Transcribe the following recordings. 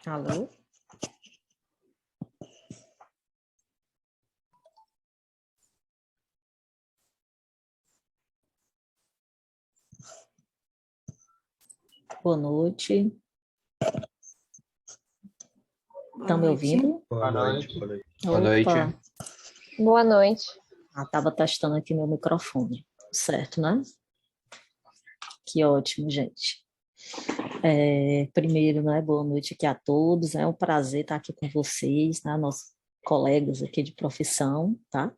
Alô? Boa noite. Estão me ouvindo? Boa noite. Boa noite. Opa. Boa noite. Estava testando aqui meu microfone, certo, né? Que ótimo, gente. Primeiro, né, boa noite aqui a todos. É um prazer estar aqui com vocês, né, nossos colegas aqui de profissão, tá?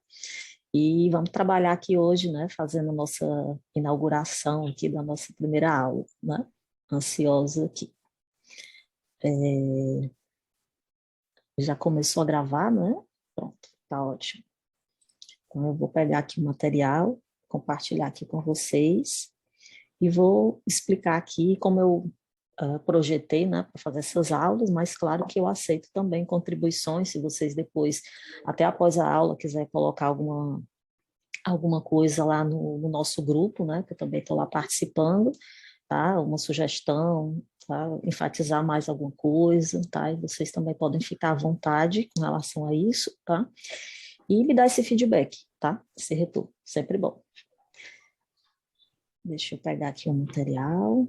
E vamos trabalhar aqui hoje, né, fazendo nossa inauguração aqui da nossa primeira aula, né? Ansiosa aqui. Já começou a gravar, né? Pronto, tá ótimo. Então, eu vou pegar aqui o material, compartilhar aqui com vocês e vou explicar aqui como eu projetei, né, para fazer essas aulas, mas claro que eu aceito também contribuições, se vocês depois, até após a aula, quiser colocar alguma coisa lá no nosso grupo, né, que eu também estou lá participando, tá, uma sugestão, tá, enfatizar mais alguma coisa, tá, e vocês também podem ficar à vontade com relação a isso, tá, e me dar esse feedback, tá, esse retorno, sempre bom. Deixa eu pegar aqui o material.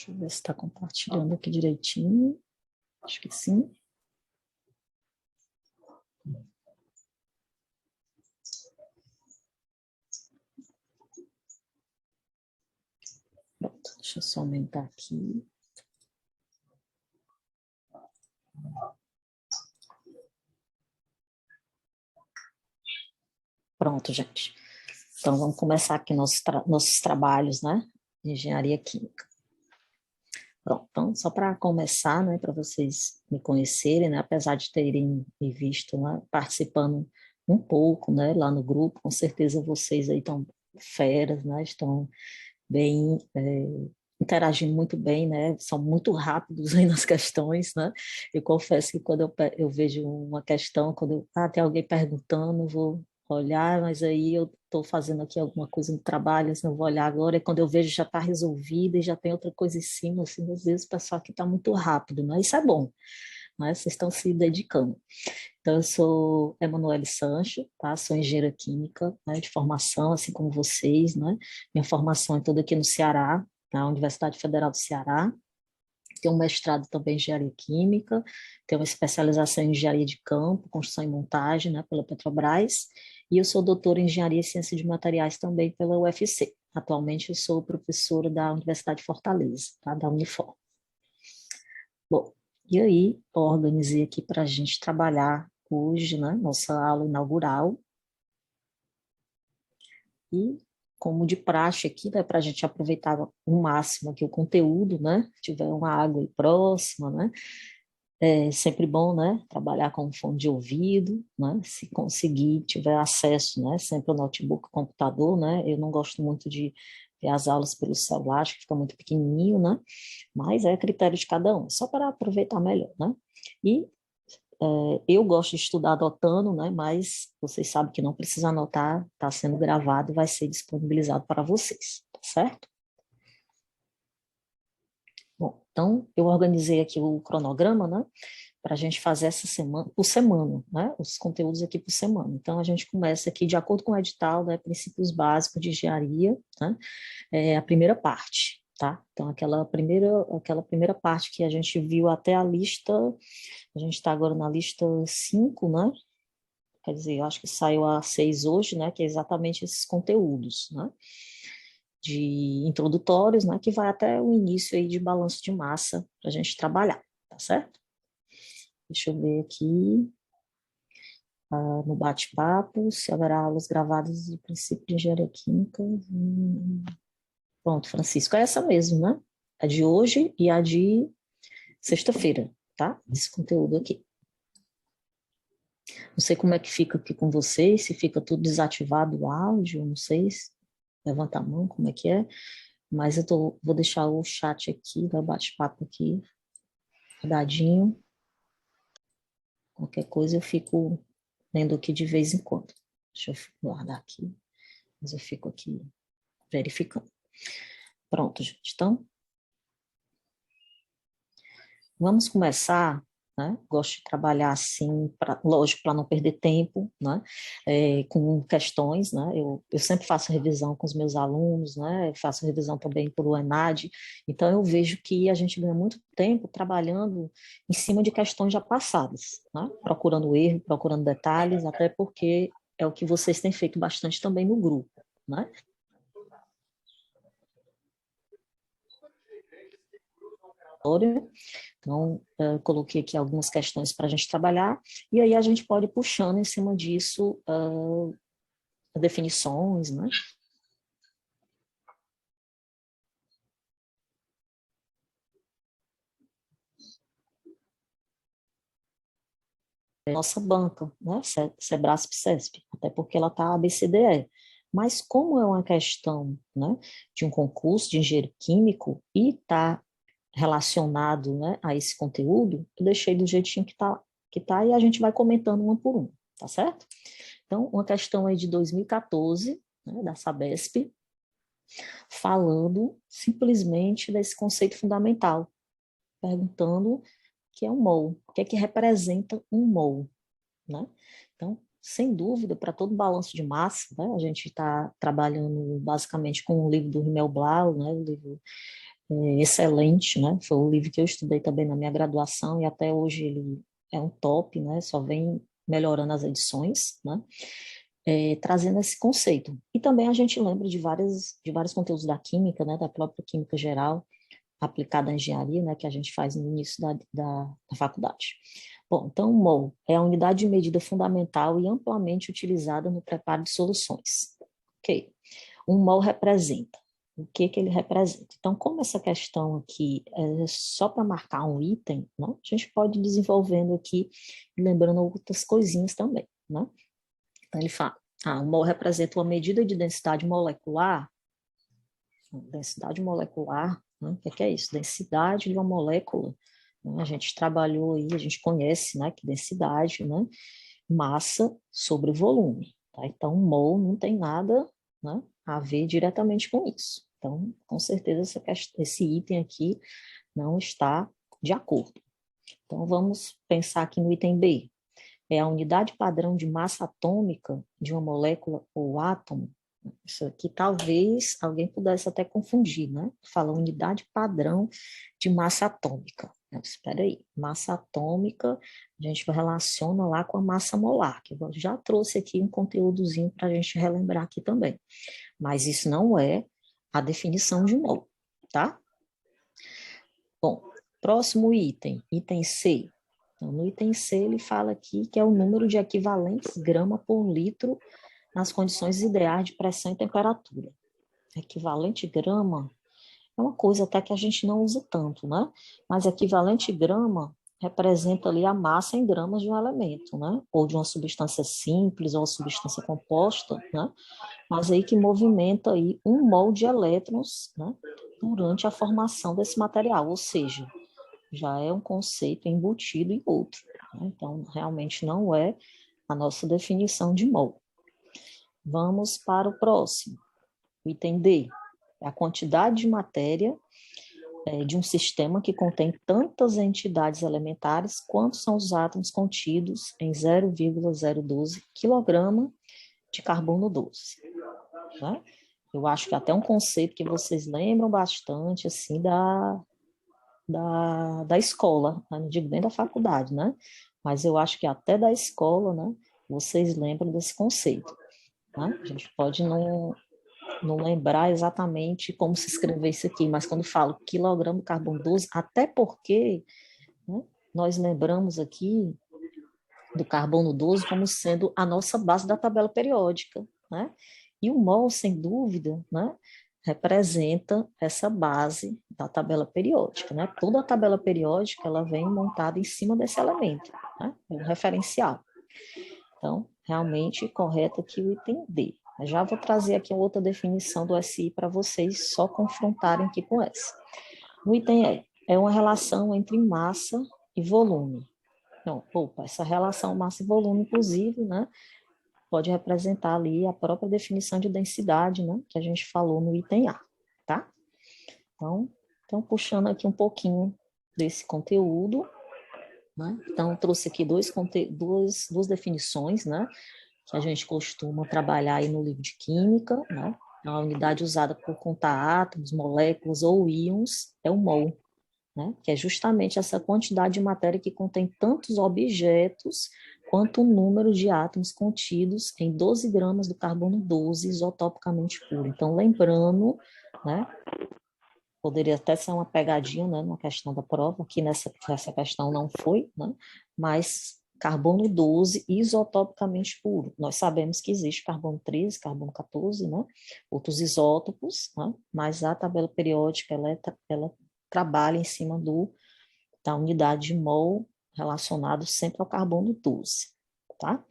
Deixa eu ver se está compartilhando aqui direitinho. Acho que sim. Pronto, deixa eu só aumentar aqui. Pronto, gente. Então, vamos começar aqui nossos trabalhos, né? De engenharia química. Pronto, então, só para começar, né, para vocês me conhecerem, né, apesar de terem me visto, né, participando um pouco, né, lá no grupo, com certeza vocês aí estão feras, né, estão bem, interagindo muito bem, né, são muito rápidos aí nas questões, né, eu confesso que quando eu vejo uma questão, tem alguém perguntando, eu vou olhar, mas aí eu estou fazendo aqui alguma coisa no trabalho, assim, não vou olhar agora, e quando eu vejo já está resolvida e já tem outra coisa em cima, assim, às vezes o pessoal aqui está muito rápido, né, isso é bom, né, vocês estão se dedicando. Então, eu sou Emanuele Sancho, tá? Sou engenheira química, né, de formação, assim como vocês, né? Minha formação é toda aqui no Ceará, na Universidade Federal do Ceará. Tenho um mestrado também em engenharia química, tenho uma especialização em engenharia de campo, construção e montagem, né, pela Petrobras, e eu sou doutora em engenharia e ciência de materiais também pela UFC. Atualmente eu sou professora da Universidade de Fortaleza, tá? Da Unifor. Bom, e aí, eu organizei aqui para a gente trabalhar hoje, né, nossa aula inaugural, e como de praxe aqui, né, para a gente aproveitar o máximo aqui o conteúdo, né, se tiver uma água aí próxima, né, é sempre bom, né, trabalhar com fone de ouvido, né, se conseguir, tiver acesso, né, sempre ao notebook, computador, né, eu não gosto muito de ver as aulas pelo celular, acho que fica muito pequenininho, né, mas é critério de cada um, só para aproveitar melhor, né, e eu gosto de estudar anotando, né, mas vocês sabem que não precisa anotar, está sendo gravado e vai ser disponibilizado para vocês, tá certo? Bom, então eu organizei aqui o cronograma, né, para a gente fazer essa semana, por semana, né, os conteúdos aqui por semana. Então a gente começa aqui de acordo com o edital, né, princípios básicos de engenharia, né, a primeira parte, tá? Então aquela primeira parte que a gente viu até a lista, a gente está agora na lista 5, né? Quer dizer, eu acho que saiu a 6 hoje, né, que é exatamente esses conteúdos, né, de introdutórios, né, que vai até o início aí de balanço de massa para a gente trabalhar, tá certo? Deixa eu ver aqui, no bate-papo, se haverá aulas gravadas do princípio de engenharia química. Pronto, Francisco, é essa mesmo, né? A de hoje e a de sexta-feira, tá? Esse conteúdo aqui. Não sei como é que fica aqui com vocês, se fica tudo desativado o áudio, não sei, levanta a mão, como é que é, mas vou deixar o chat aqui, o bate-papo aqui, guardadinho, qualquer coisa eu fico lendo aqui de vez em quando. Deixa eu guardar aqui, mas eu fico aqui verificando. Pronto, gente, então, vamos começar, né? Gosto de trabalhar assim, lógico, para não perder tempo, né? Com questões, né? Eu sempre faço revisão com os meus alunos, né? Eu faço revisão também por o ENAD, então eu vejo que a gente ganha muito tempo trabalhando em cima de questões já passadas, né? Procurando erro, procurando detalhes, até porque é o que vocês têm feito bastante também no grupo, né? Então, coloquei aqui algumas questões para a gente trabalhar, e aí a gente pode ir puxando em cima disso definições, né? Nossa banca, né? Sebrasp, CESP, até porque ela está ABCDE. Mas como é uma questão, né, de um concurso de engenheiro químico e está relacionado, né, a esse conteúdo, eu deixei do jeitinho que tá, e a gente vai comentando uma por uma, tá certo? Então, uma questão aí de 2014, né, da Sabesp, falando simplesmente desse conceito fundamental, perguntando o que é um mol, o que é que representa um mol, né? Então, sem dúvida, para todo balanço de massa, né, a gente está trabalhando basicamente com o livro do Rimmel Blau, né, o livro excelente, né? Foi o livro que eu estudei também na minha graduação e até hoje ele é um top, né? Só vem melhorando as edições, né? Trazendo esse conceito. E também a gente lembra de vários conteúdos da química, né? Da própria química geral, aplicada à engenharia, né? Que a gente faz no início da faculdade. Bom, então, o mol é a unidade de medida fundamental e amplamente utilizada no preparo de soluções. Ok. Um mol representa. O que que ele representa? Então, como essa questão aqui é só para marcar um item, né, a gente pode ir desenvolvendo aqui, lembrando outras coisinhas também, né? Então, ele fala, o mol representa uma medida de densidade molecular. Densidade molecular, né? O que é isso? Densidade de uma molécula. Né? A gente trabalhou aí, a gente conhece, né, que densidade, né? Massa sobre volume. Tá? Então, mol não tem nada, né, a ver diretamente com isso. Então, com certeza, esse item aqui não está de acordo. Então, vamos pensar aqui no item B. É a unidade padrão de massa atômica de uma molécula ou átomo. Isso aqui talvez alguém pudesse até confundir, né? Fala unidade padrão de massa atômica. Espera aí, massa atômica, a gente relaciona lá com a massa molar, que eu já trouxe aqui um conteúdozinho para a gente relembrar aqui também. Mas isso não é a definição de mol, tá? Bom, próximo item, item C. Então, no item C, ele fala aqui que é o número de equivalentes grama por litro nas condições ideais de pressão e temperatura. Equivalente grama é uma coisa até que a gente não usa tanto, né? Mas equivalente grama representa ali a massa em gramas de um elemento, né? Ou de uma substância simples ou uma substância composta, né? Mas aí que movimenta aí um mol de elétrons, né? Durante a formação desse material, ou seja, já é um conceito embutido em outro. Né? Então, realmente não é a nossa definição de mol. Vamos para o próximo. O item D. É a quantidade de matéria de um sistema que contém tantas entidades elementares quanto são os átomos contidos em 0,012 kg de carbono 12. Né? Eu acho que até um conceito que vocês lembram bastante assim da escola, né? Não digo nem da faculdade, né? Mas eu acho que até da escola, né? Vocês lembram desse conceito. Né? A gente pode não lembrar exatamente como se escrever isso aqui, mas quando falo quilograma de carbono 12, até porque, né, nós lembramos aqui do carbono 12 como sendo a nossa base da tabela periódica, né? E o mol, sem dúvida, né, representa essa base da tabela periódica, né? Toda a tabela periódica ela vem montada em cima desse elemento, né? É um referencial. Então, realmente correto aqui o item D. Já vou trazer aqui outra definição do SI para vocês só confrontarem aqui com essa. O item E é uma relação entre massa e volume. Então, essa relação massa e volume, inclusive, né, pode representar ali a própria definição de densidade, né, que a gente falou no item A, tá? Então puxando aqui um pouquinho desse conteúdo, né? Então, trouxe aqui duas definições, né, que a gente costuma trabalhar aí no livro de química, né? É uma unidade usada por contar átomos, moléculas ou íons, é o mol, né? Que é justamente essa quantidade de matéria que contém tantos objetos quanto o número de átomos contidos em 12 gramas do carbono 12 isotopicamente puro. Então, lembrando, né, poderia até ser uma pegadinha, né, na questão da prova, aqui nessa questão não foi, né, mas carbono 12 isotopicamente puro. Nós sabemos que existe carbono 13, carbono 14, né, outros isótopos, né, mas a tabela periódica, ela trabalha em cima da unidade de mol relacionado sempre ao carbono 12, tá?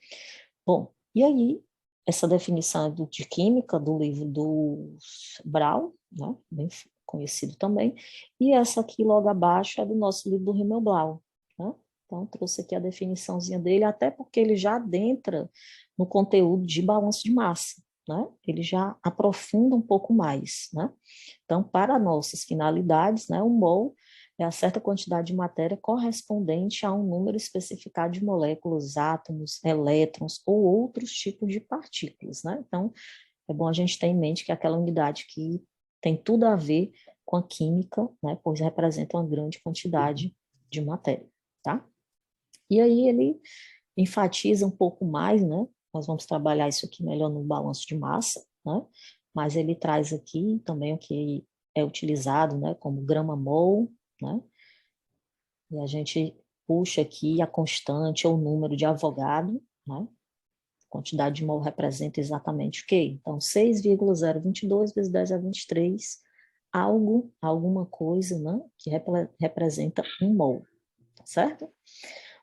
Bom, e aí, essa definição é de química, do livro do Brown, né, bem conhecido também, e essa aqui logo abaixo é do nosso livro do Himmelblau, né? Então, trouxe aqui a definiçãozinha dele, até porque ele já adentra no conteúdo de balanço de massa, né? Ele já aprofunda um pouco mais, né? Então, para nossas finalidades, né, o mol é a certa quantidade de matéria correspondente a um número especificado de moléculas, átomos, elétrons ou outros tipos de partículas, né? Então, é bom a gente ter em mente que é aquela unidade que tem tudo a ver com a química, né, pois representa uma grande quantidade de matéria, tá? E aí ele enfatiza um pouco mais, né? Nós vamos trabalhar isso aqui melhor no balanço de massa, né? Mas ele traz aqui também o que é utilizado, né, como grama-mol, né? E a gente puxa aqui a constante ou o número de Avogadro, né? Quantidade de mol representa exatamente o quê? Então, 6,022 vezes 10 a 23, alguma coisa, né, que representa um mol, tá certo?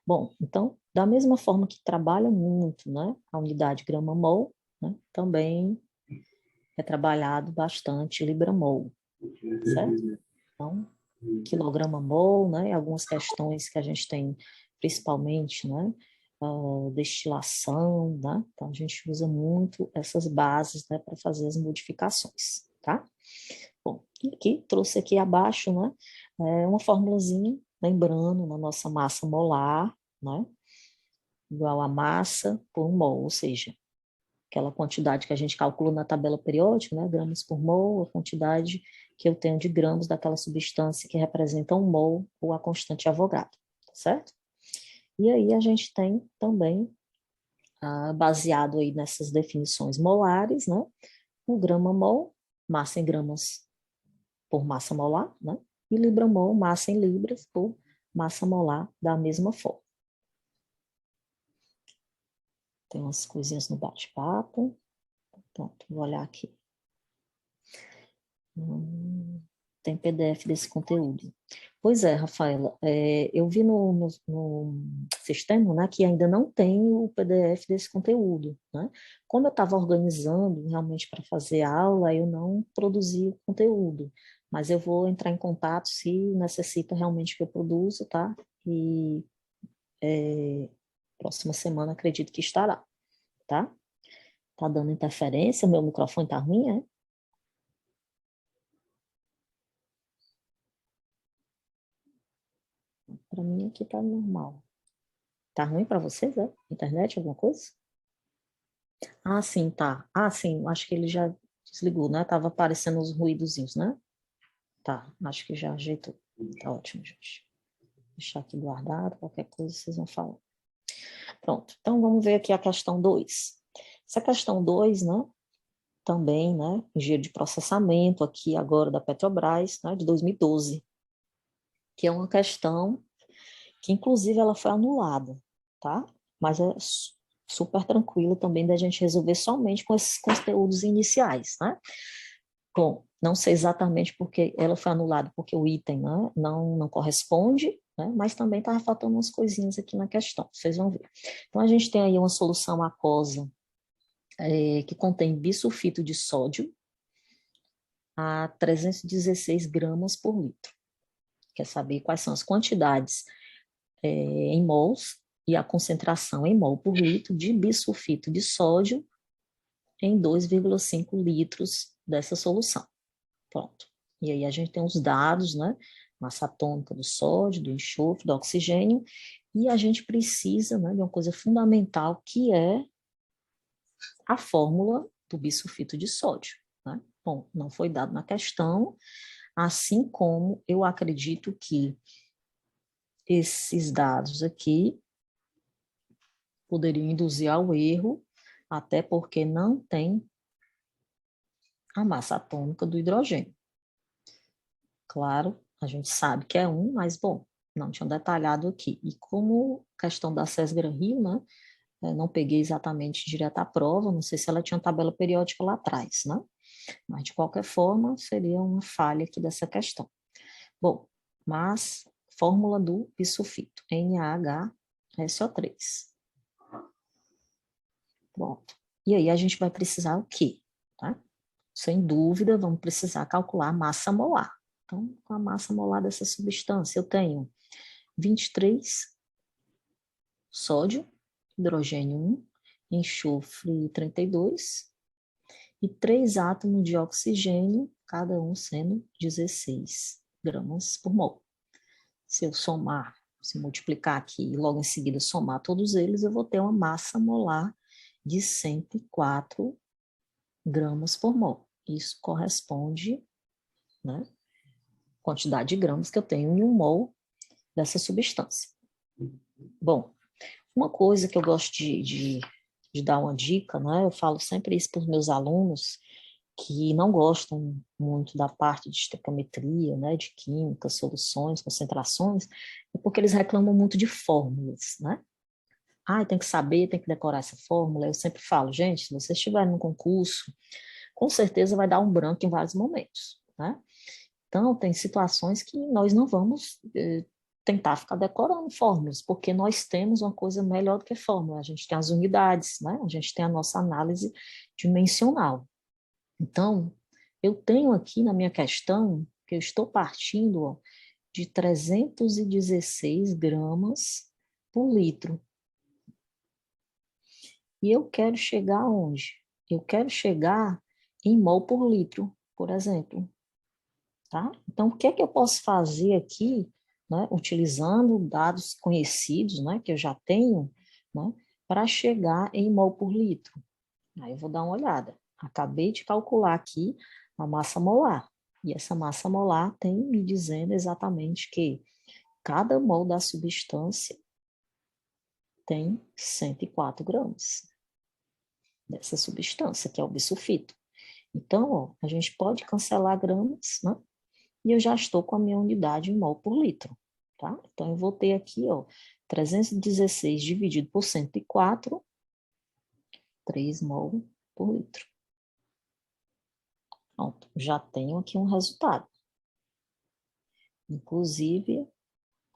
Bom, então, da mesma forma que trabalha muito, né, a unidade grama-mol, né, também é trabalhado bastante libra-mol, certo? Então, quilograma-mol, né, algumas questões que a gente tem, principalmente, né, destilação, né, então a gente usa muito essas bases, né, para fazer as modificações, tá? Bom, e aqui, trouxe aqui abaixo, né, uma formulazinha, lembrando, na nossa massa molar, né, igual a massa por mol, ou seja, aquela quantidade que a gente calcula na tabela periódica, né, gramas por mol, a quantidade que eu tenho de gramas daquela substância que representa um mol ou a constante Avogadro, tá certo? E aí a gente tem também, baseado aí nessas definições molares, né, o grama-mol, massa em gramas por massa molar, né, e libra-mol, massa em libras por massa molar da mesma forma. Tem umas coisinhas no bate-papo. Pronto, vou olhar aqui. Tem PDF desse conteúdo. Pois é, Rafaela, eu vi no sistema, né, que ainda não tem o PDF desse conteúdo, né? Como eu estava organizando realmente para fazer a aula, eu não produzi o conteúdo, mas eu vou entrar em contato se necessita realmente que eu produza, tá? E próxima semana acredito que estará, tá? Tá dando interferência, meu microfone tá ruim, é? Para mim aqui tá normal. Tá ruim para vocês, é? Internet, alguma coisa? Ah, sim, tá. Ah, sim, acho que ele já desligou, né? Tava aparecendo os ruídozinhos, né? Tá, acho que já ajeitou. Tá ótimo, gente. Deixar aqui guardado, qualquer coisa vocês vão falar. Pronto, então vamos ver aqui a questão 2. Essa questão 2, né? Também, né? Engenheiro de processamento aqui agora da Petrobras, né? De 2012, que é uma questão que inclusive ela foi anulada, tá? Mas é super tranquilo também da gente resolver somente com esses conteúdos iniciais, né? Bom, não sei exatamente porque ela foi anulada, porque o item, né, não corresponde, né? Mas também estava faltando umas coisinhas aqui na questão, vocês vão ver. Então, a gente tem aí uma solução aquosa que contém bisulfito de sódio a 316 gramas por litro. Quer saber quais são as quantidades em mols e a concentração em mol por litro de bisulfito de sódio em 2,5 litros dessa solução. Pronto. E aí a gente tem os dados, né? Massa atômica do sódio, do enxofre, do oxigênio, e a gente precisa, né, de uma coisa fundamental, que é a fórmula do bisulfito de sódio, né? Bom, não foi dado na questão, assim como eu acredito que esses dados aqui poderiam induzir ao erro, até porque não tem a massa atômica do hidrogênio. Claro, a gente sabe que é um, mas, bom, não tinha detalhado aqui. E como questão da Cesgra-Rio, né, não peguei exatamente direto à prova, não sei se ela tinha tabela periódica lá atrás, né? Mas, de qualquer forma, seria uma falha aqui dessa questão. Bom, mas, fórmula do bisulfito, NaHSO3. Pronto. E aí a gente vai precisar o quê? Tá? Sem dúvida, vamos precisar calcular a massa molar. Então, com a massa molar dessa substância, eu tenho 23 sódio, hidrogênio 1, enxofre 32 e 3 átomos de oxigênio, cada um sendo 16 gramas por mol. Se eu somar, se multiplicar aqui e logo em seguida somar todos eles, eu vou ter uma massa molar de 104 gramas por mol. Isso corresponde, né, quantidade de gramas que eu tenho em 1 mol dessa substância. Bom, uma coisa que eu gosto de dar uma dica, né? Eu falo sempre isso para os meus alunos que não gostam muito da parte de estequiometria, né, de química, soluções, concentrações, é porque eles reclamam muito de fórmulas, né? Ah, tem que saber, tem que decorar essa fórmula. Eu sempre falo, gente, se você estiver num concurso, com certeza vai dar um branco em vários momentos, né? Então, tem situações que nós não vamos tentar ficar decorando fórmulas, porque nós temos uma coisa melhor do que fórmula. A gente tem as unidades, né? A gente tem a nossa análise dimensional. Então, eu tenho aqui na minha questão, que eu estou partindo, ó, de 316 gramas por litro. E eu quero chegar onde? Eu quero chegar em mol por litro, por exemplo. Tá? Então, o que é que eu posso fazer aqui, né, utilizando dados conhecidos, né, que eu já tenho, né, para chegar em mol por litro? Aí eu vou dar uma olhada. Acabei de calcular aqui a massa molar. E essa massa molar tem me dizendo exatamente que cada mol da substância tem 104 gramas dessa substância, que é o bisulfito. Então, ó, a gente pode cancelar gramas, né? E eu já estou com a minha unidade em mol por litro, tá? Então, eu vou ter aqui, ó, 316 dividido por 104, 3 mol por litro. Pronto, já tenho aqui um resultado. Inclusive,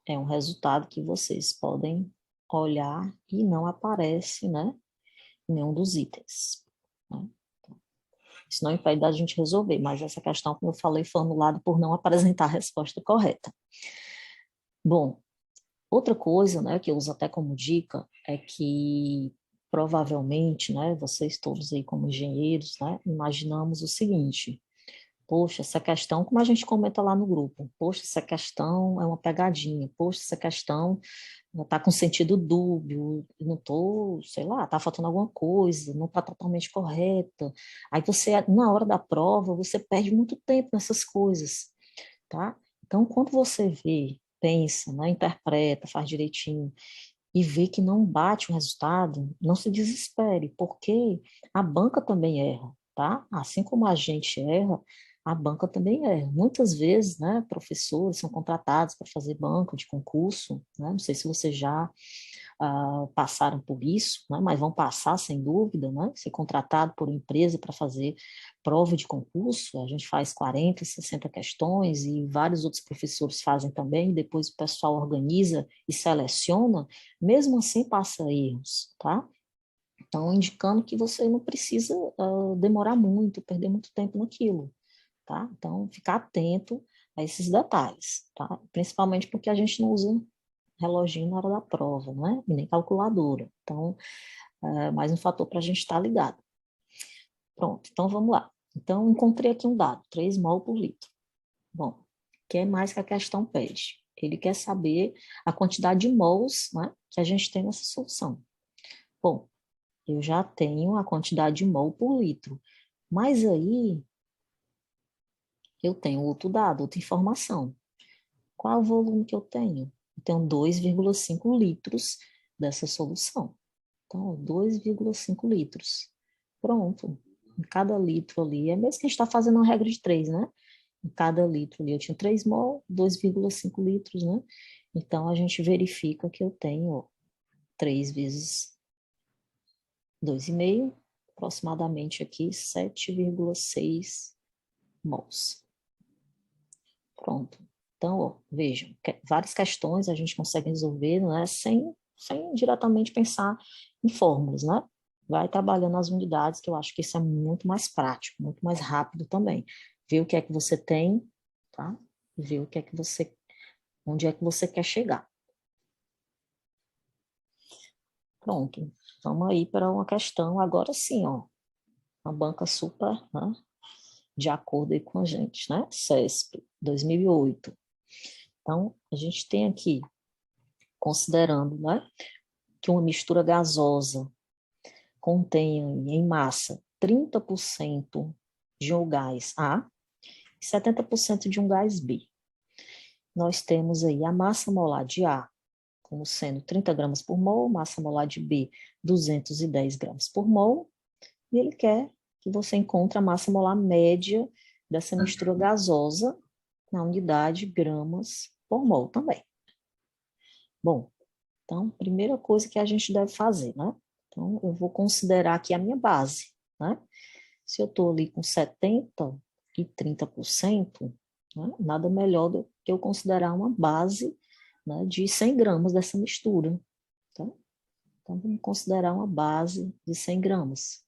é um resultado que vocês podem olhar e não aparece, né, em nenhum dos itens. Né? Isso não impede da gente resolver, mas essa questão, como eu falei, foi anulada por não apresentar a resposta correta. Bom, outra coisa, né, que eu uso até como dica é que provavelmente, né, vocês todos aí como engenheiros, né, imaginamos o seguinte: poxa, essa questão, como a gente comenta lá no grupo, poxa, essa questão é uma pegadinha, poxa, essa questão está com sentido dúbio, não estou, sei lá, está faltando alguma coisa, não está totalmente correta. Aí você, na hora da prova, você perde muito tempo nessas coisas, tá? Então, quando você vê, pensa, né, interpreta, faz direitinho, e vê que não bate o resultado, não se desespere, porque a banca também erra, tá? Assim como a gente erra, a banca também erra. Muitas vezes, né, professores são contratados para fazer banca de concurso, né? Não sei se vocês já passaram por isso, né? Mas vão passar sem dúvida, né? Ser contratado por uma empresa para fazer prova de concurso, a gente faz 40, 60 questões e vários outros professores fazem também, depois o pessoal organiza e seleciona, mesmo assim passa erros, tá? Então, indicando que você não precisa demorar muito, perder muito tempo naquilo, tá? Então, ficar atento a esses detalhes, tá? Principalmente porque a gente não usa reloginho na hora da prova, né? E nem calculadora. Então, é mais um fator para a gente estar ligado. Pronto, então vamos lá. Então, encontrei aqui um dado, 3 mol por litro. Bom, o que é mais que a questão pede? Ele quer saber a quantidade de mols, né, que a gente tem nessa solução. Bom, eu já tenho a quantidade de mol por litro, mas aí eu tenho outro dado, outra informação. Qual é o volume que eu tenho? Eu tenho 2,5 litros dessa solução. Então, 2,5 litros. Pronto. Em cada litro ali, é mesmo que a gente está fazendo uma regra de 3, né? Em cada litro ali eu tinha 3 mol, 2,5 litros, né? Então, a gente verifica que eu tenho 3 vezes 2,5, aproximadamente aqui 7,6 mols. Pronto. Então, ó, vejam, várias questões a gente consegue resolver, né, sem diretamente pensar em fórmulas, né? Vai trabalhando as unidades, que eu acho que isso é muito mais prático, muito mais rápido também. Ver o que é que você tem, tá? E ver o que é que você, onde é que você quer chegar. Pronto. Vamos aí para uma questão agora sim, ó. Uma banca super, né, de acordo aí com a gente, né? CESP, 2008. Então, a gente tem aqui, considerando, né, que uma mistura gasosa contém em massa 30% de um gás A e 70% de um gás B. nós temos aí a massa molar de A como sendo 30 gramas por mol, massa molar de B 210 gramas por mol, e ele quer que você encontre a massa molar média dessa mistura gasosa na unidade gramas por mol também. Bom, então, primeira coisa que a gente deve fazer, né? Então, eu vou considerar aqui a minha base, né? Se eu estou ali com 70% e 30%, né? Nada melhor do que eu considerar uma base, né, de 100 gramas dessa mistura, tá? Então, vamos considerar uma base de 100 gramas.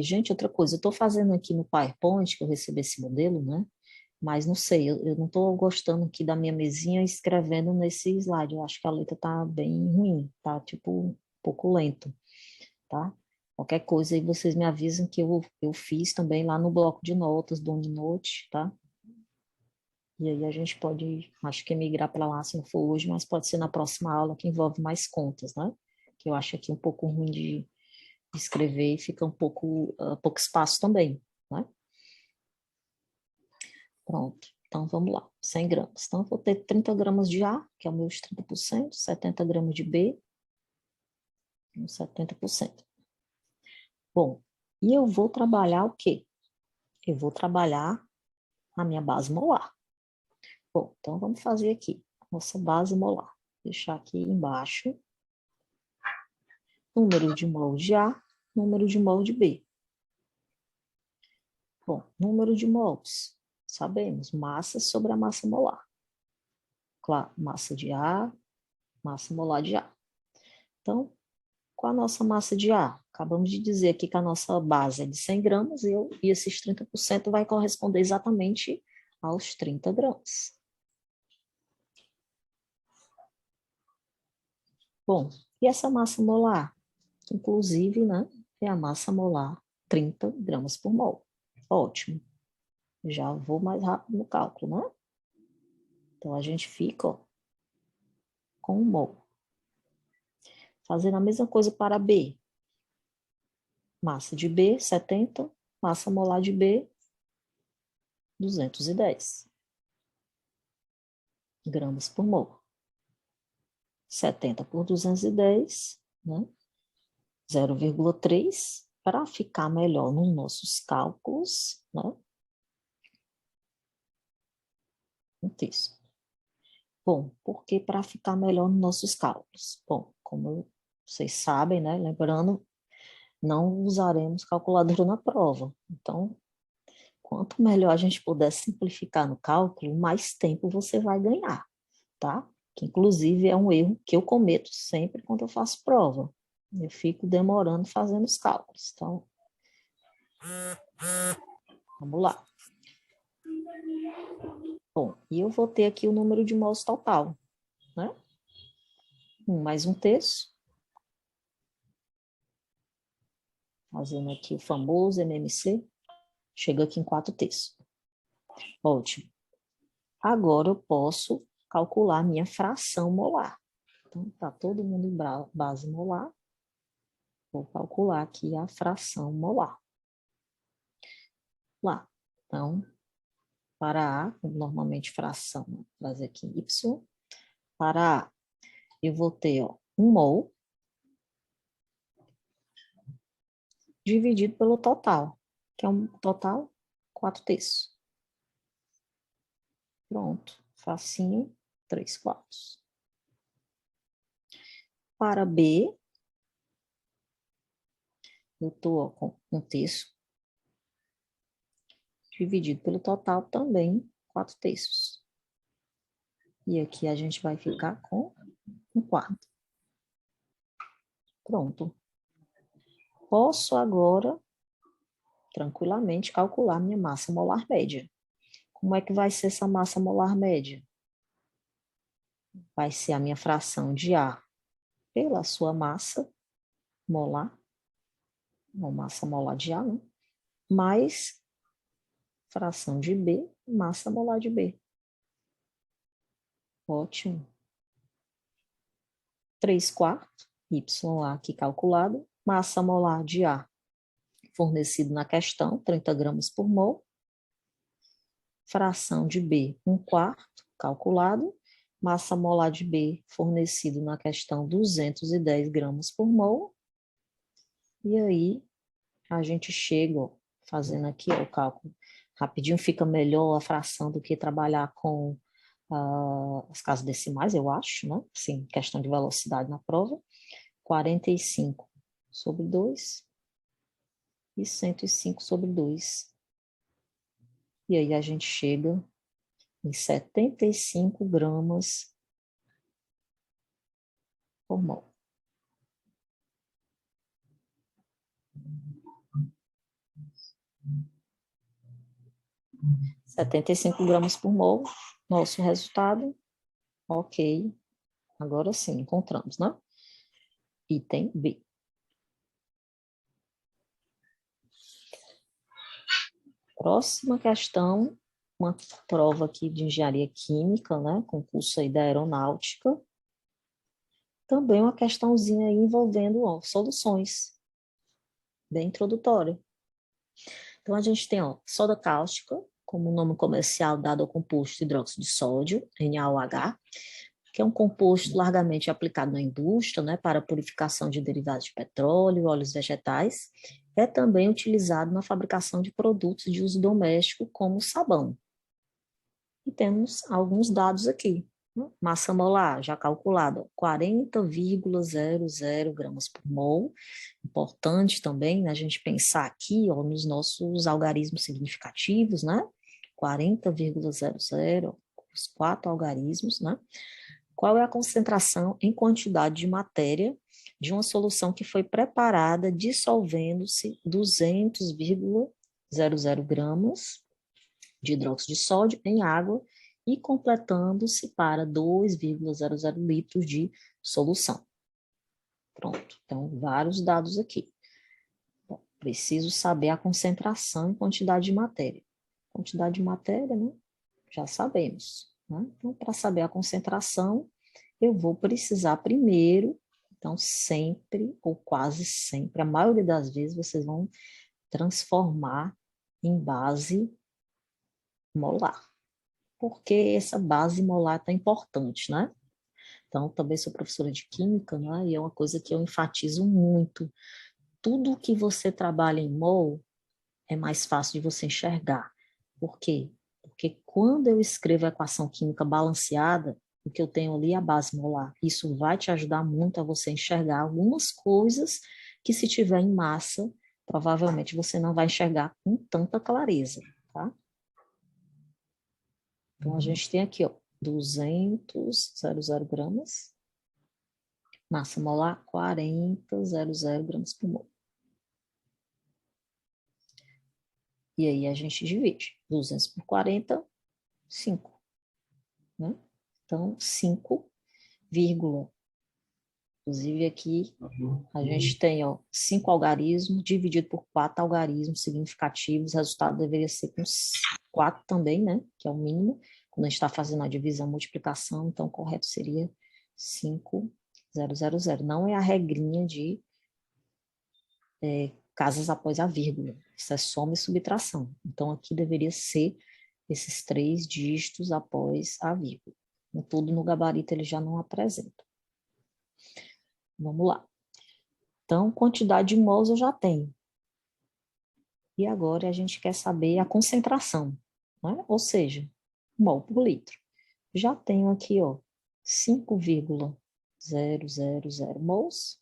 Gente, outra coisa, eu estou fazendo aqui no PowerPoint, que eu recebi esse modelo, né? Mas não sei, eu não estou gostando aqui da minha mesinha escrevendo nesse slide. Eu acho que a letra está bem ruim, tá tipo um pouco lento, tá? Qualquer coisa aí vocês me avisam que eu fiz também lá no bloco de notas do OneNote, tá? E aí a gente pode, acho que migrar para lá se não for hoje, mas pode ser na próxima aula que envolve mais contas, né? Que eu acho aqui um pouco ruim de escrever e fica um pouco, pouco espaço também, né? Pronto, então vamos lá, 100 gramas. Então eu vou ter 30 gramas de A, que é o meu 30%, 70 gramas de B, 70%. Bom, e eu vou trabalhar o quê? Eu vou trabalhar a minha base molar. Bom, então vamos fazer aqui, nossa base molar. Deixar aqui embaixo, número de mol de A, número de mol de B. Bom, número de mols, sabemos, massa sobre a massa molar. Claro, massa de A, massa molar de A. Então, qual a nossa massa de A? Acabamos de dizer aqui que a nossa base é de 100 gramas e esses 30% vai corresponder exatamente aos 30 gramas. Bom, e essa massa molar? Inclusive, né, é a massa molar 30 gramas por mol. Ótimo. Já vou mais rápido no cálculo, né? Então, a gente fica, ó, com o mol. Fazendo a mesma coisa para B. Massa de B, 70. Massa molar de B, 210 gramas por mol. 70 por 210, né? 0,3. Para ficar melhor nos nossos cálculos, né? Um terço. Bom, por que para ficar melhor nos nossos cálculos? Bom, como vocês sabem, né? Lembrando, não usaremos calculadora na prova. Então, quanto melhor a gente puder simplificar no cálculo, mais tempo você vai ganhar, tá? Que inclusive é um erro que eu cometo sempre quando eu faço prova. Eu fico demorando fazendo os cálculos. Então, vamos lá. Bom, e eu vou ter aqui o número de mols total, né? 1 mais 1/3. Fazendo aqui o famoso MMC. Chega aqui em 4/3. Ótimo. Agora eu posso calcular minha fração molar. Então, tá todo mundo em base molar. Vou calcular aqui a fração molar. Lá. Então, para A, normalmente fração, né? Trazer aqui Y. Para A, eu vou ter, ó, 1 mol dividido pelo total, que é um total 4/3. Pronto, facinho, 3/4. Para B, eu estou com 1/3 dividido pelo total também 4/3. E aqui a gente vai ficar com 1/4. Pronto. Posso agora, tranquilamente, calcular minha massa molar média. Como é que vai ser essa massa molar média? Vai ser a minha fração de A pela sua massa molar, ou massa molar de A, né? Mais fração de B, massa molar de B. Ótimo. 3/4, YA aqui calculado, massa molar de A fornecido na questão, 30 gramas por mol, fração de B, 1/4, calculado, massa molar de B, fornecido na questão 210 gramas por mol, e aí a gente chega, ó, fazendo aqui ó, o cálculo rapidinho, fica melhor a fração do que trabalhar com as casas decimais, eu acho, né? Sim, questão de velocidade na prova. 45 sobre 2 e 105 sobre 2. E aí a gente chega em 75 gramas por mol. – 75 gramas por mol, nosso resultado, ok. Agora sim, encontramos, né? Item B. Próxima questão, uma prova aqui de engenharia química, né? Concurso aí da aeronáutica. Também uma questãozinha aí envolvendo ó, soluções. Bem introdutória. Então, a gente tem ó, soda cáustica, como nome comercial dado ao composto hidróxido de sódio, NaOH, que é um composto largamente aplicado na indústria, né, para a purificação de derivados de petróleo e óleos vegetais. É também utilizado na fabricação de produtos de uso doméstico, como sabão. E temos alguns dados aqui. Massa molar, já calculada, 40,00 gramas por mol. Importante também, né, a gente pensar aqui ó, nos nossos algarismos significativos, né? 40,00, os 4 algarismos, né? Qual é a concentração em quantidade de matéria de uma solução que foi preparada dissolvendo-se 200,00 gramas de hidróxido de sódio em água e completando-se para 2,00 litros de solução. Pronto, então vários dados aqui. Bom, preciso saber a concentração e quantidade de matéria. Quantidade de matéria, né? Já sabemos. Né? Então, para saber a concentração, eu vou precisar primeiro, então sempre, ou quase sempre, a maioria das vezes, vocês vão transformar em base molar. Por que essa base molar é tão importante, né? Então, também sou professora de química, né? E é uma coisa que eu enfatizo muito. Tudo que você trabalha em mol é mais fácil de você enxergar. Por quê? Porque quando eu escrevo a equação química balanceada, o que eu tenho ali é a base molar. Isso vai te ajudar muito a você enxergar algumas coisas que, se tiver em massa, provavelmente você não vai enxergar com tanta clareza, tá? Então, a gente tem aqui, ó, 200,00 gramas, massa molar 40,00 gramas por mol. E aí a gente divide 200 por 40, 5. Né? Então, 5, inclusive aqui a gente tem ó, 5 algarismos dividido por 4 algarismos significativos. O resultado deveria ser com 4 também, né? Que é o mínimo. Quando a gente está fazendo a divisão, multiplicação, então o correto seria 5,000. Não é a regrinha de casas após a vírgula. Isso é soma e subtração. Então, aqui deveria ser esses 3 dígitos após a vírgula. Tudo no gabarito ele já não apresenta. Vamos lá. Então, quantidade de mols eu já tenho. E agora a gente quer saber a concentração, né? Ou seja, mol por litro. Já tenho aqui, ó, 5,000 mols,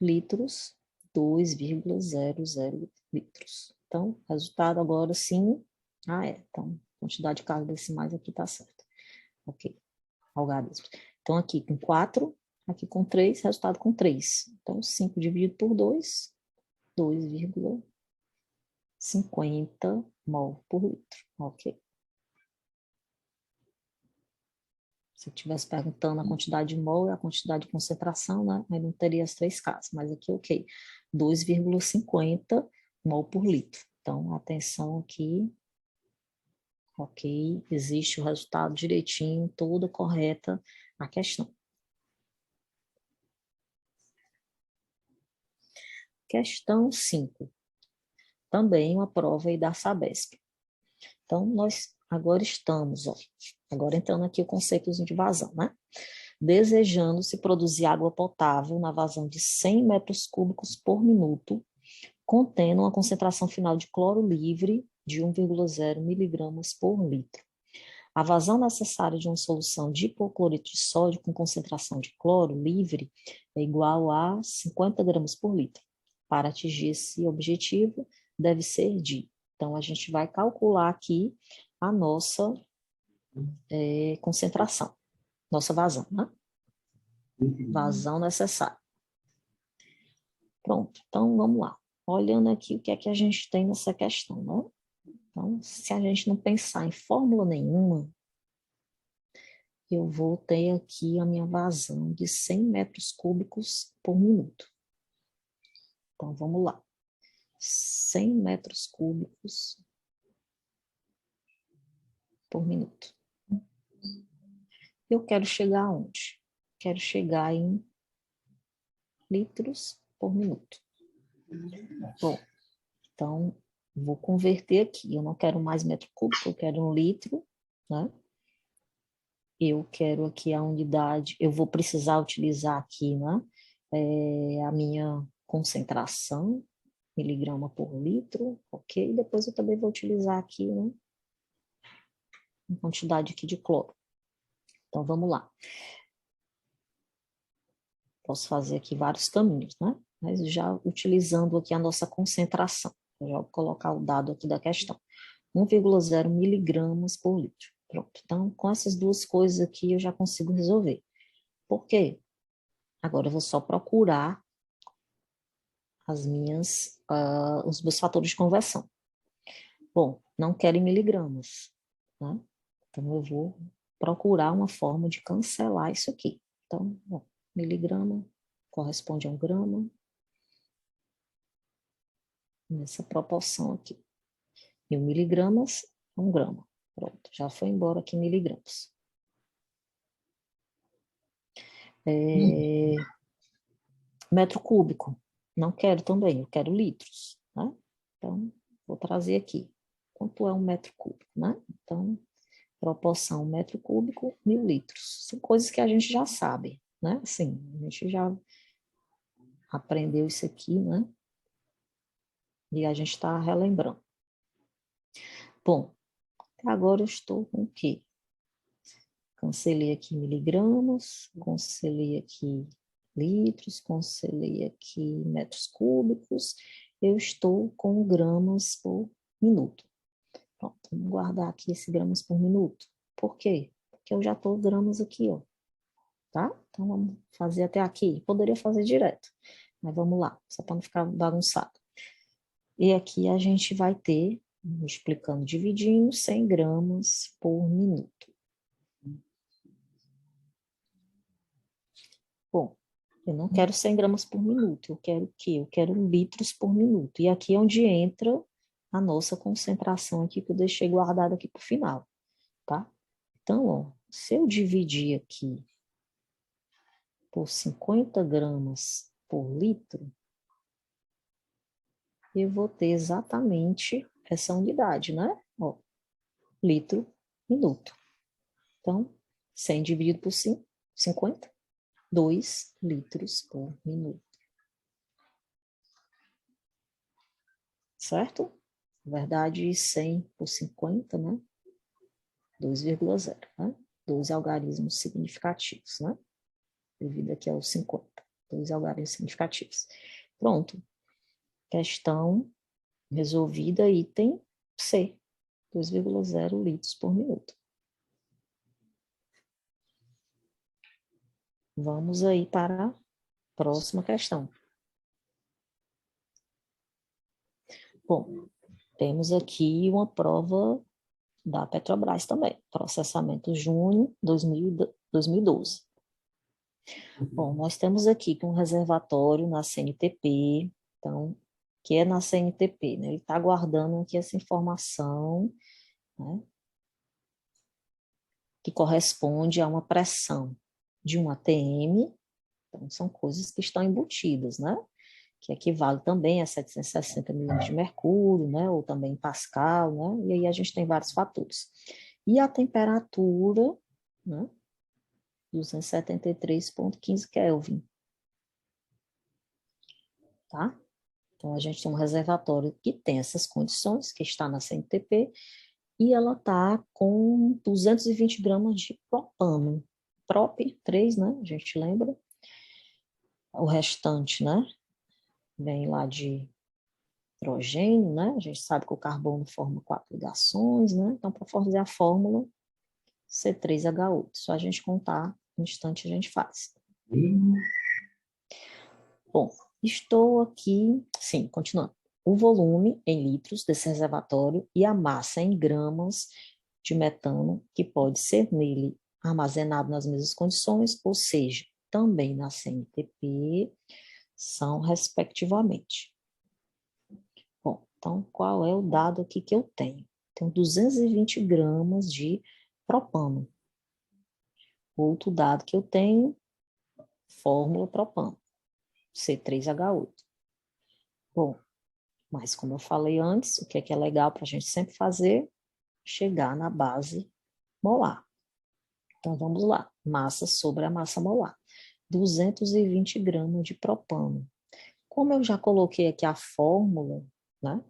litros, 2,00 litros. Então, resultado agora sim. Então, quantidade de cargas decimais aqui está certa. Ok, algarismos. Então, aqui com 4, aqui com 3, resultado com 3. Então, 5 dividido por 2, 2,50 mol por litro. Ok. Se eu estivesse perguntando a quantidade de mol e a quantidade de concentração, né, aí não teria as 3 casas, mas aqui, ok, 2,50 mol por litro. Então, atenção aqui, ok, existe o resultado direitinho, toda correta a questão. Questão 5, também uma prova aí da Sabesp. Então, nós agora estamos, ó, agora entrando aqui o conceito de vazão, né? Desejando-se produzir água potável na vazão de 100 metros cúbicos por minuto, contendo uma concentração final de cloro livre de 1,0 miligramas por litro. A vazão necessária de uma solução de hipoclorito de sódio com concentração de cloro livre é igual a 50 gramas por litro. Para atingir esse objetivo, deve ser de. Então, a gente vai calcular aqui a nossa concentração, nossa vazão, né? Vazão necessária. Pronto, então vamos lá. Olhando aqui o que é que a gente tem nessa questão, né? Então, se a gente não pensar em fórmula nenhuma, eu vou ter aqui a minha vazão de 100 metros cúbicos por minuto. Então, vamos lá. 100 metros cúbicos por minuto. Eu quero chegar aonde? Quero chegar em litros por minuto. Bom, então, vou converter aqui. Eu não quero mais metro cúbico, eu quero um litro, né? Eu quero aqui a unidade, eu vou precisar utilizar aqui, né? A minha concentração, miligrama por litro, ok? Depois eu também vou utilizar aqui, né? Uma quantidade aqui de cloro. Então, vamos lá. Posso fazer aqui vários caminhos, né? Mas já utilizando aqui a nossa concentração. Eu já vou colocar o dado aqui da questão. 1,0 miligramas por litro. Pronto. Então, com essas duas coisas aqui, eu já consigo resolver. Por quê? Agora eu vou só procurar os meus fatores de conversão. Bom, não quero em miligramas, né? Então, eu vou procurar uma forma de cancelar isso aqui. Então, bom, miligrama corresponde a 1 grama, nessa proporção aqui. 1.000 miligramas, 1 grama. Pronto, já foi embora aqui miligramas. Metro cúbico, não quero também, eu quero litros, né? Então, vou trazer aqui. Quanto é um metro cúbico, né? Então, proporção metro cúbico, 1.000 litros. São coisas que a gente já sabe, né? Assim, a gente já aprendeu isso aqui, né? E a gente está relembrando. Bom, agora eu estou com o quê? Cancelei aqui miligramas, cancelei aqui litros, cancelei aqui metros cúbicos. Eu estou com gramas por minuto. Pronto, vamos guardar aqui esse gramas por minuto. Por quê? Porque eu já estou gramas aqui, ó. Tá? Então, vamos fazer até aqui. Poderia fazer direto, mas vamos lá, só para não ficar bagunçado. E aqui a gente vai ter, multiplicando, dividindo, 100 gramas por minuto. Bom, eu não quero 100 gramas por minuto, eu quero o quê? Eu quero litros por minuto. E aqui é onde entra a nossa concentração aqui, que eu deixei guardada aqui para o final, tá? Então, ó, se eu dividir aqui por 50 gramas por litro, eu vou ter exatamente essa unidade, né? Ó, litro, minuto. Então, 100 dividido por 50, 2 litros por minuto. Certo? Na verdade, 100 por 50, né? 2,0, né? 2 algarismos significativos, né? Devido aqui aos 50. 2 algarismos significativos. Pronto. Questão resolvida, item C. 2,0 litros por minuto. Vamos aí para a próxima questão. Bom, temos aqui uma prova da Petrobras também, processamento junho 2012. Bom, nós temos aqui um reservatório na CNTP, então, que é na CNTP, né? Ele está guardando aqui essa informação, né? Que corresponde a uma pressão de um ATM, então são coisas que estão embutidas, né? que equivale também a 760 milhões de mercúrio, né? Ou também Pascal, né? E aí a gente tem vários fatores. E a temperatura, né? 273,15 Kelvin, tá? Então, a gente tem um reservatório que tem essas condições, que está na CNTP, e ela está com 220 gramas de propano. Prop 3, né? A gente lembra. O restante, né? Vem lá de hidrogênio, né? A gente sabe que o carbono forma 4 ligações, né? Então, para fazer a fórmula, C3H8. Só a gente contar, no instante a gente faz. Bom, estou aqui, sim, continuando. O volume em litros desse reservatório e a massa em gramas de metano que pode ser nele armazenado nas mesmas condições, ou seja, também na CNTP, são respectivamente. Bom, então qual é o dado aqui que eu tenho? Tenho 220 gramas de propano. Outro dado que eu tenho, fórmula propano, C3H8. Bom, mas como eu falei antes, o que é legal para a gente sempre fazer? Chegar na base molar. Então vamos lá, massa sobre a massa molar. 220 gramas de propano. Como eu já coloquei aqui a fórmula, né,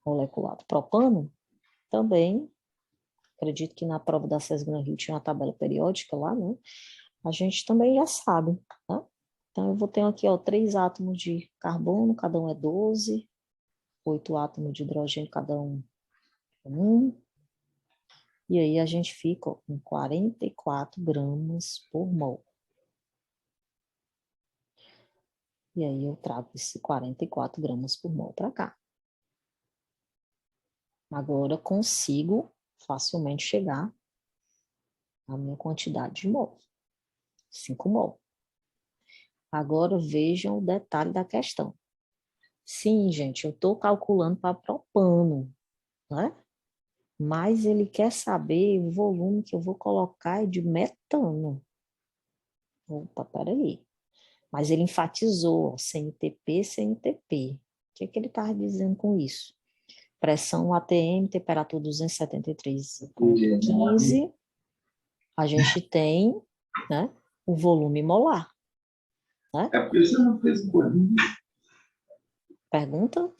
molecular do propano, também, acredito que na prova da SESG Rio tinha uma tabela periódica lá, né? A gente também já sabe, tá? Então eu vou ter aqui, ó, 3 átomos de carbono, cada um é 12, 8 átomos de hidrogênio, cada um é 1. E aí a gente fica, ó, com 44 gramas por mol. E aí eu trago esse 44 gramas por mol para cá. Agora consigo facilmente chegar à minha quantidade de mol. 5 mol. Agora vejam o detalhe da questão. Sim, gente, eu estou calculando para propano, né? Mas ele quer saber o volume que eu vou colocar de metano. Opa, peraí. Mas ele enfatizou, ó, CNTP, CNTP. O que é que ele estava dizendo com isso? Pressão ATM, temperatura 273,15. A gente tem, né, o volume molar. Né? É porque você não fez coisa. Pergunta?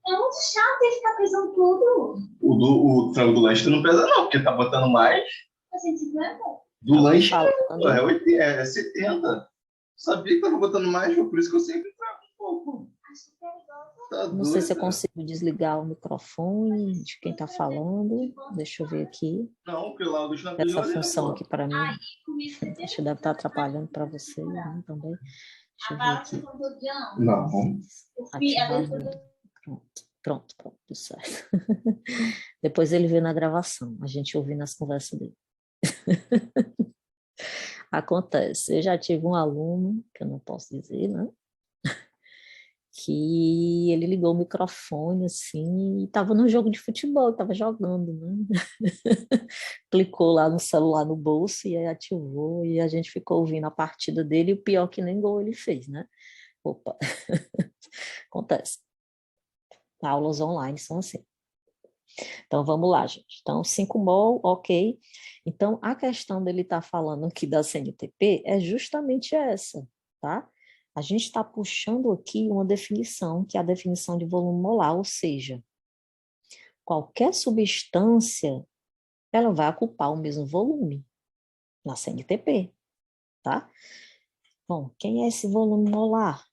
É muito chato ele ficar pesando tudo. O frango do lanche tu não pesa não, porque tá botando mais. É 150? Do lanche é 80, é 70. Sabia que tava botando mais, por isso que eu sempre trago um pouco. Tá não sei se eu consigo desligar o microfone de quem está falando. Deixa eu ver aqui. Não, porque lá o não essa função aqui para mim. Acho que deve estar atrapalhando para você, né, também. Deixa eu ver aqui. Não. Ativar. Pronto, tudo certo. Depois ele vê na gravação, a gente ouve nas conversas dele. Acontece. Eu já tive um aluno, que eu não posso dizer, né? Que ele ligou o microfone assim e estava no jogo de futebol, estava jogando, né? Clicou lá no celular no bolso e aí ativou e a gente ficou ouvindo a partida dele e o pior que nem gol ele fez, né? Opa, acontece. Aulas online são assim. Então vamos lá, gente. Então 5 mol, ok. Então a questão dele estar falando aqui da CNTP é justamente essa, tá? A gente está puxando aqui uma definição, que é a definição de volume molar, ou seja, qualquer substância, ela vai ocupar o mesmo volume na CNTP, tá? Bom, quem é esse volume molar?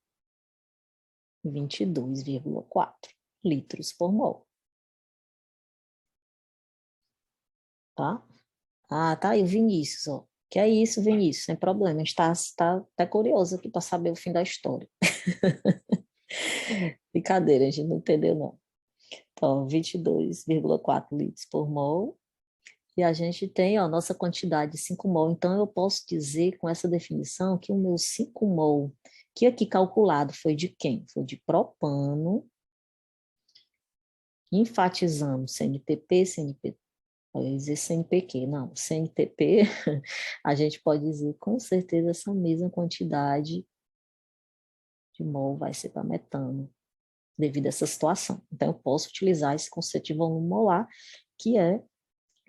22,4 litros por mol. Tá? Ah, tá aí o Vinícius, ó. Que é isso, Vinícius? Sem problema, a gente tá até curioso aqui para saber o fim da história. Brincadeira, a gente não entendeu, não. Então, 22,4 litros por mol. E a gente tem a nossa quantidade de 5 mol. Então, eu posso dizer com essa definição que o meu 5 mol, que aqui calculado foi de quem? Foi de propano, enfatizando CNTP, CNP, Eu ia dizer CNPq, não, CNTP, a gente pode dizer com certeza essa mesma quantidade de mol vai ser para metano, devido a essa situação. Então, eu posso utilizar esse conceito de volume molar, que é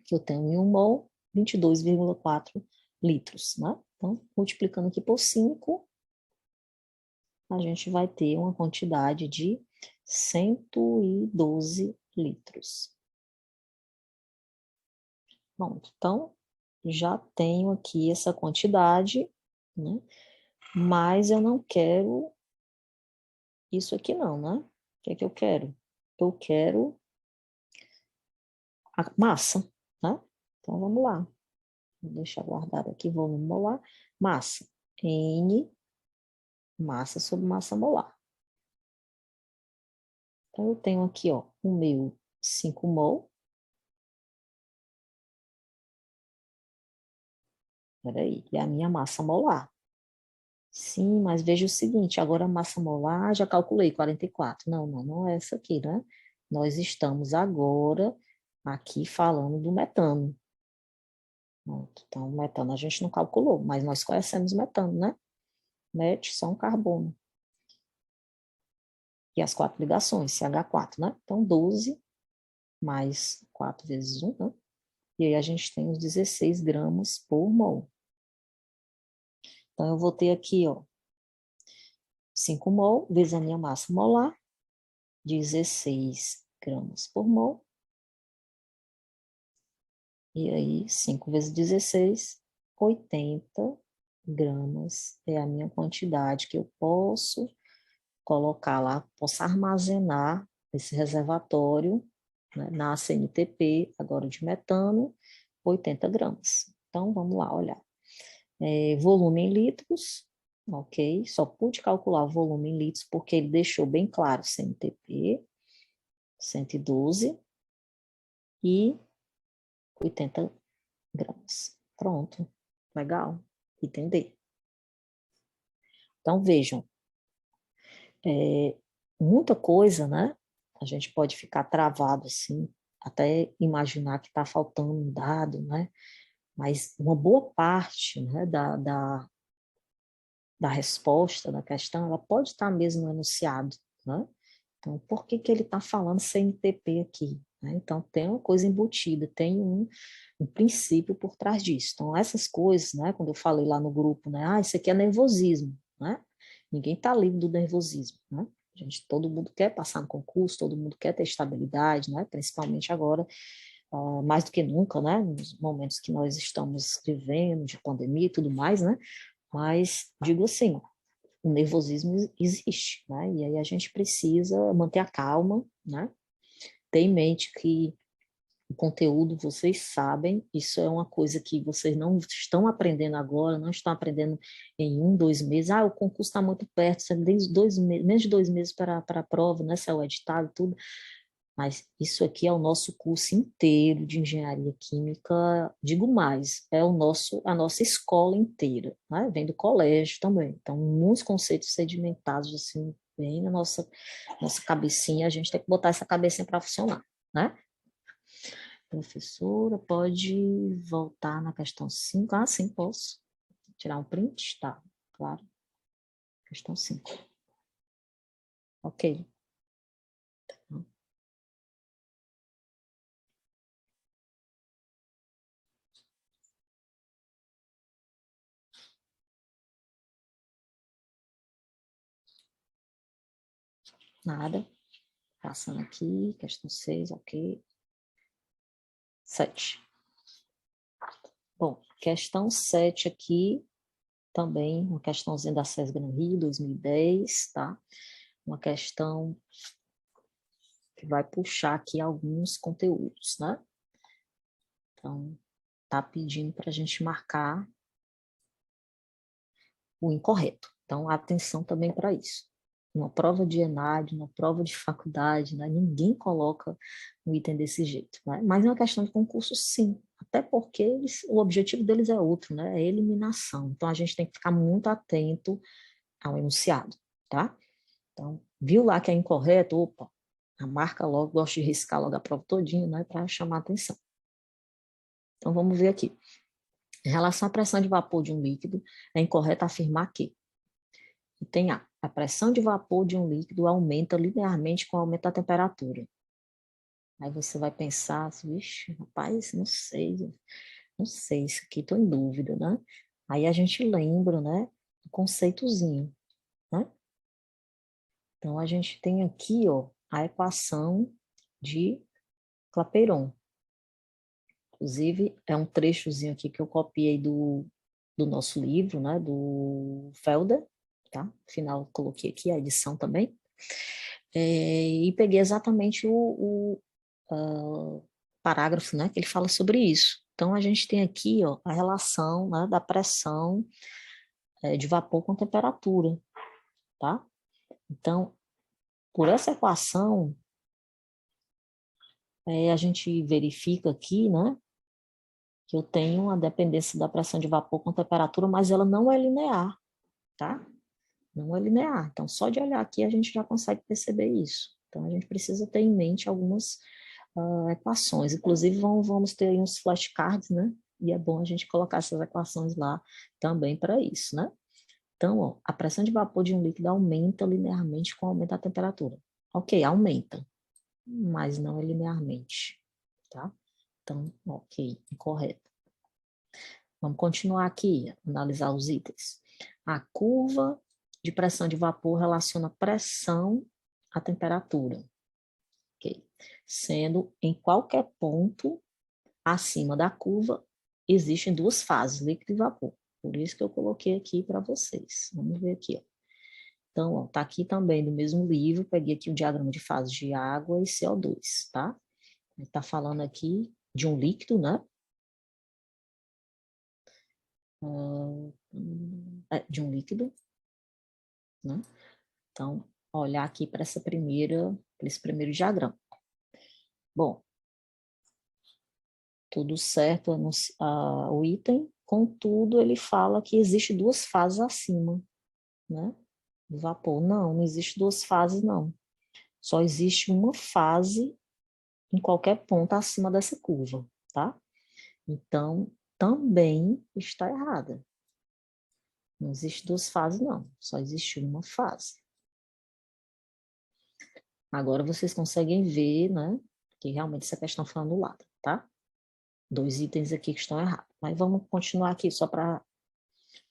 que eu tenho em 1 mol 22,4 litros, né? Então, multiplicando aqui por 5, a gente vai ter uma quantidade de 112 litros. Bom, então, já tenho aqui essa quantidade, né? Mas eu não quero isso aqui não, né? O que é que eu quero? Eu quero a massa, né? Então, vamos lá. Vou deixar guardado aqui, volume molar. Massa. N, massa sobre massa molar. Então, eu tenho aqui, ó, o meu 5 mol. Peraí, é a minha massa molar. Sim, mas veja o seguinte, agora a massa molar, já calculei 44. Não, não, não é essa aqui, né? Nós estamos agora aqui falando do metano. Pronto, então, o metano a gente não calculou, mas nós conhecemos metano, né? Met, só um carbono. E as 4 ligações, CH4, né? Então, 12 mais 4 vezes 1, né? E aí a gente tem os 16 gramas por mol. Então, eu vou ter aqui, ó, 5 mol vezes a minha massa molar, 16 gramas por mol. E aí, 5 vezes 16, 80 gramas é a minha quantidade que eu posso colocar lá, posso armazenar esse reservatório, né, na CNTP, agora de metano, 80 gramas. Então, vamos lá, olhar. Volume em litros, ok? Só pude calcular o volume em litros porque ele deixou bem claro CNTP, 112 e 80 gramas. Pronto, legal, entender. Então, vejam, muita coisa, né? A gente pode ficar travado assim, até imaginar que está faltando um dado, né? Mas uma boa parte, né, da resposta da questão, ela pode estar mesmo no enunciado, né? Então, por que que ele está falando CNTP aqui? Né? Então, tem uma coisa embutida, tem um princípio por trás disso. Então, essas coisas, né, quando eu falei lá no grupo, né, isso aqui é nervosismo, né? Ninguém está livre do nervosismo, né? Todo mundo quer passar no concurso, todo mundo quer ter estabilidade, né? Principalmente agora, mais do que nunca, né? Nos momentos que nós estamos vivendo, de pandemia e tudo mais, né? Mas, digo assim, o nervosismo existe, né? E aí a gente precisa manter a calma, né? Ter em mente que o conteúdo, vocês sabem, isso é uma coisa que vocês não estão aprendendo agora, não estão aprendendo em 1, 2 meses. O concurso está muito perto, menos de 2 meses para a prova, né? Se é o editado e tudo. Mas isso aqui é o nosso curso inteiro de engenharia química, digo mais, é a nossa escola inteira, né? Vem do colégio também. Então, muitos conceitos sedimentados, assim, bem na nossa cabecinha, a gente tem que botar essa cabecinha para funcionar, né? Professora, pode voltar na questão 5? Ah, sim, posso. Tirar um print? Tá, claro. Questão 5. Ok. Nada. Passando aqui, questão 6, ok. 7. Bom, questão 7 aqui, também uma questãozinha da SES Gran Rio, 2010, tá? Uma questão que vai puxar aqui alguns conteúdos, né? Então, tá pedindo para a gente marcar o incorreto. Então, atenção também para isso. Uma prova de ENAD, uma prova de faculdade, né? Ninguém coloca um item desse jeito, né? Mas é uma questão de concurso, sim. Até porque o objetivo deles é outro, né? É eliminação. Então, a gente tem que ficar muito atento ao enunciado, tá? Então, viu lá que é incorreto, opa, a marca logo, gosto de riscar logo a prova todinha, né? Para chamar a atenção. Então, vamos ver aqui. Em relação à pressão de vapor de um líquido, é incorreto afirmar que item A, a pressão de vapor de um líquido aumenta linearmente com o aumento da temperatura. Aí você vai pensar, vixe, rapaz, não sei, isso aqui estou em dúvida, né? Aí a gente lembra, né, do conceitozinho, né? Então, a gente tem aqui, ó, a equação de Clapeyron. Inclusive, é um trechozinho aqui que eu copiei do nosso livro, né, do Felder, tá? Afinal, coloquei aqui a edição também. E peguei exatamente o parágrafo, né, que ele fala sobre isso. Então, a gente tem aqui, ó, a relação, né, da pressão de vapor com temperatura, tá? Então, por essa equação, a gente verifica aqui, né, que eu tenho a dependência da pressão de vapor com temperatura, mas ela não é linear, tá? Não é linear. Então, só de olhar aqui a gente já consegue perceber isso. Então, a gente precisa ter em mente algumas equações. Inclusive, vamos ter aí uns flashcards, né? E é bom a gente colocar essas equações lá também para isso, né? Então, ó, a pressão de vapor de um líquido aumenta linearmente com o aumento da temperatura. Ok, aumenta, mas não é linearmente, tá? Então, ok, incorreto. Vamos continuar aqui, analisar os itens. A curva de pressão de vapor relaciona pressão à temperatura, ok? Sendo em qualquer ponto acima da curva, existem duas fases, líquido e vapor. Por isso que eu coloquei aqui para vocês. Vamos ver aqui, ó. Então, está aqui também no mesmo livro, peguei aqui o diagrama de fases de água e CO2, tá? Está falando aqui de um líquido, né? De um líquido, né? Então, olhar aqui para esse primeiro diagrama. Bom, tudo certo o item, contudo, ele fala que existe duas fases acima, né? Do vapor. Não existe duas fases, não. Só existe uma fase em qualquer ponto acima dessa curva, tá? Então, também está errada. Não existe duas fases, não. Só existe uma fase. Agora vocês conseguem ver, né, que realmente essa questão foi anulada, tá? Dois itens aqui que estão errados. Mas vamos continuar aqui só para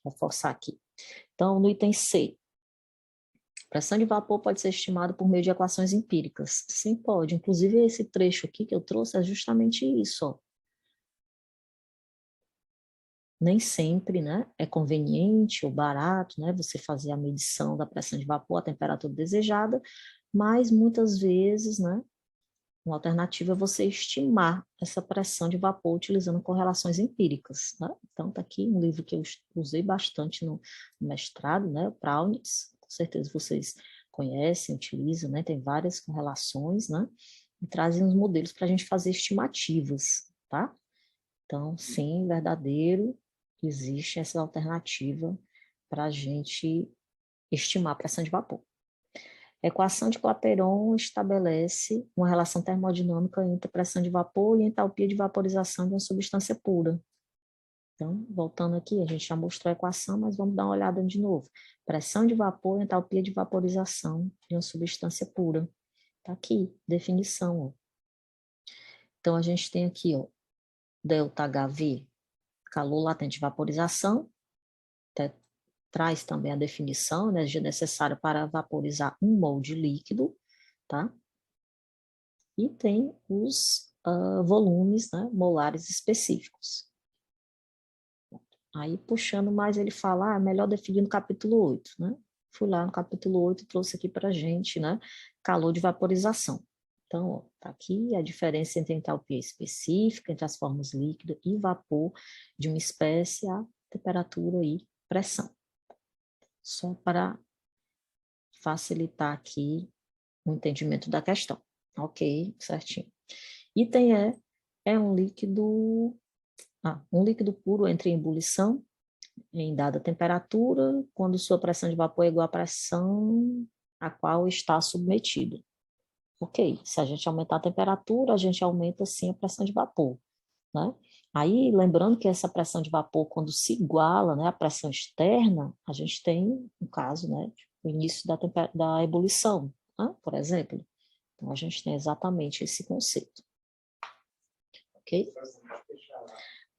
reforçar aqui. Então, no item C, pressão de vapor pode ser estimada por meio de equações empíricas. Sim, pode. Inclusive, esse trecho aqui que eu trouxe é justamente isso, ó. Nem sempre, né, é conveniente ou barato, né, você fazer a medição da pressão de vapor, a temperatura desejada, mas muitas vezes, né, uma alternativa é você estimar essa pressão de vapor utilizando correlações empíricas, né? Então, está aqui um livro que eu usei bastante no mestrado, né, o Praunitz, com certeza vocês conhecem, utilizam, né, tem várias correlações, né, e trazem os modelos para a gente fazer estimativas, tá? Então, sim, verdadeiro, existe essa alternativa para a gente estimar a pressão de vapor. A equação de Clapeyron estabelece uma relação termodinâmica entre pressão de vapor e entalpia de vaporização de uma substância pura. Então, voltando aqui, a gente já mostrou a equação, mas vamos dar uma olhada de novo. Pressão de vapor e entalpia de vaporização de uma substância pura. Está aqui, definição. Ó. Então, a gente tem aqui, ó, ΔHV, calor latente de vaporização, traz também a definição, energia necessária para vaporizar 1 mol de líquido, tá? E tem os volumes, né, molares específicos. Aí, puxando mais, ele fala, melhor definir no capítulo 8, né? Fui lá no capítulo 8 e trouxe aqui para a gente, né, calor de vaporização. Então, ó, tá aqui a diferença entre entalpia específica, entre as formas líquida e vapor de uma espécie, a temperatura e pressão. Só para facilitar aqui o entendimento da questão. Ok, certinho. Item é um líquido puro entra em ebulição em dada temperatura, quando sua pressão de vapor é igual à pressão a qual está submetido. Ok, se a gente aumentar a temperatura, a gente aumenta sim a pressão de vapor, né? Aí, lembrando que essa pressão de vapor, quando se iguala, né, à pressão externa, a gente tem, no caso, né, o início da ebulição, né, por exemplo. Então, a gente tem exatamente esse conceito. Ok?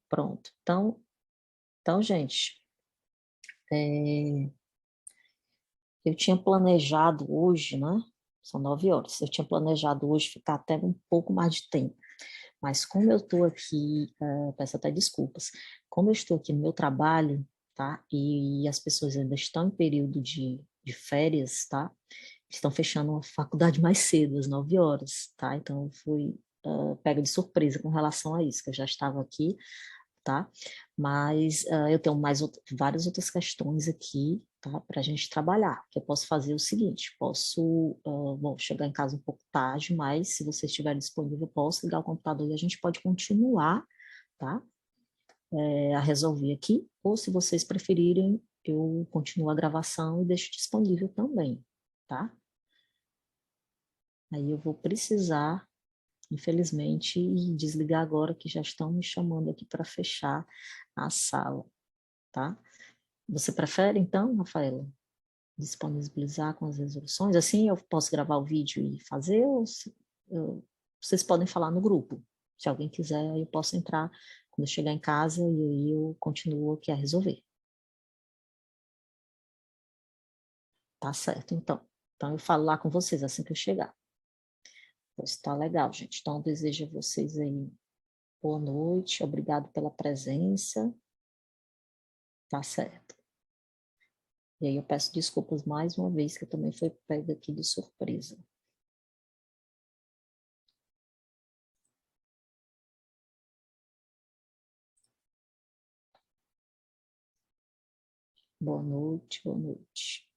Pronto. Então gente, eu tinha planejado hoje, né? São 9 horas. Eu tinha planejado hoje ficar até um pouco mais de tempo. Mas como eu estou aqui, peço até desculpas, como eu estou aqui no meu trabalho, tá? E as pessoas ainda estão em período de férias, tá? Estão fechando a faculdade mais cedo, às 9 horas, tá? Então eu fui pega de surpresa com relação a isso, que eu já estava aqui, tá? Mas eu tenho várias outras questões aqui, tá? Para a gente trabalhar. Que eu posso fazer o seguinte: posso, bom, chegar em casa um pouco tarde, mas se você estiver disponível, eu posso ligar o computador e a gente pode continuar, tá? A resolver aqui, ou se vocês preferirem, eu continuo a gravação e deixo disponível também, tá? Aí eu vou precisar, infelizmente, desligar agora que já estão me chamando aqui para fechar a sala, tá? Você prefere, então, Rafaela, disponibilizar com as resoluções? Assim eu posso gravar o vídeo e fazer, ou vocês podem falar no grupo. Se alguém quiser, eu posso entrar quando eu chegar em casa e aí eu continuo aqui a resolver. Tá certo, então. Então eu falo lá com vocês assim que eu chegar. Pois tá legal, gente. Então eu desejo a vocês aí boa noite, obrigado pela presença. Tá certo. E aí eu peço desculpas mais uma vez, que eu também fui pega aqui de surpresa. Boa noite, boa noite.